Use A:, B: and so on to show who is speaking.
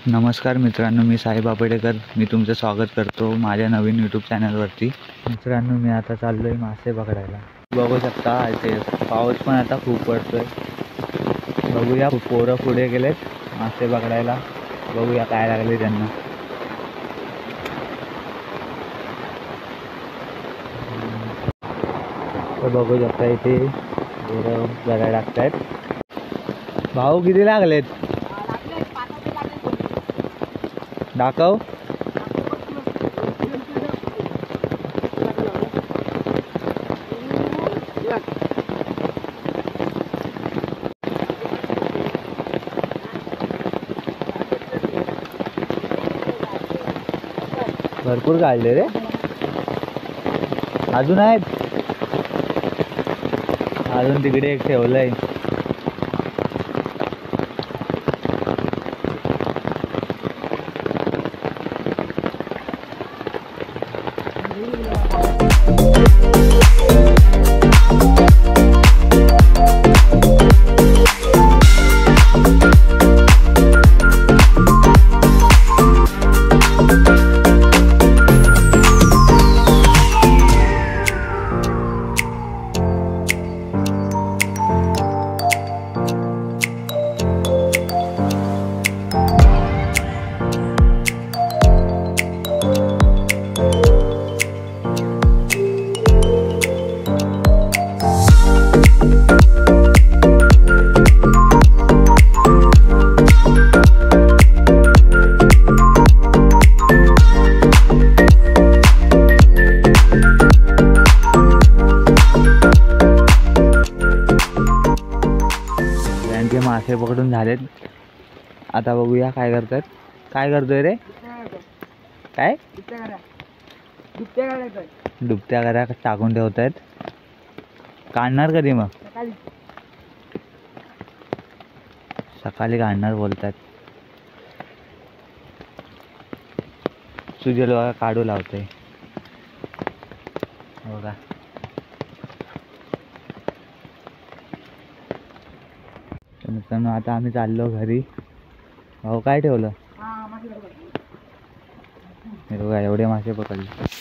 A: नमस्कार मित्रांनो, मी साई बापेडेकर. मी तुमचं स्वागत करतो माझ्या नवीन यूट्यूब चॅनलवरती. मित्रांनो, मी आता चाललो आहे मासे पकडायला. बघू शकता इथे पाऊस पण आता खूप पडतोय. बघूया पोरं पुढे गेलेत मासे पकडायला. बघूया काय लागले त्यांना. तर बघू शकता इथे पोरं जरा लागतायत. भाऊ किती लागलेत दाखव. भरपूर काढले रे. अजून आहेत. अजून तिकडे एक ठेवलंय. मासे पकडून झालेत. आता बघूया काय करतात. काय करतोय रे? काय डुबत्या गऱ्या टाकून ठेवतायत. काढणार कधी मग? सकाळी काढणार बोलतात. सुजल बघा काढू लावतोय बघा. मित्रांनो, आता आम्ही चाललो घरी. भाऊ काय ठेवलं? हे बघा एवढे मासे पकडले.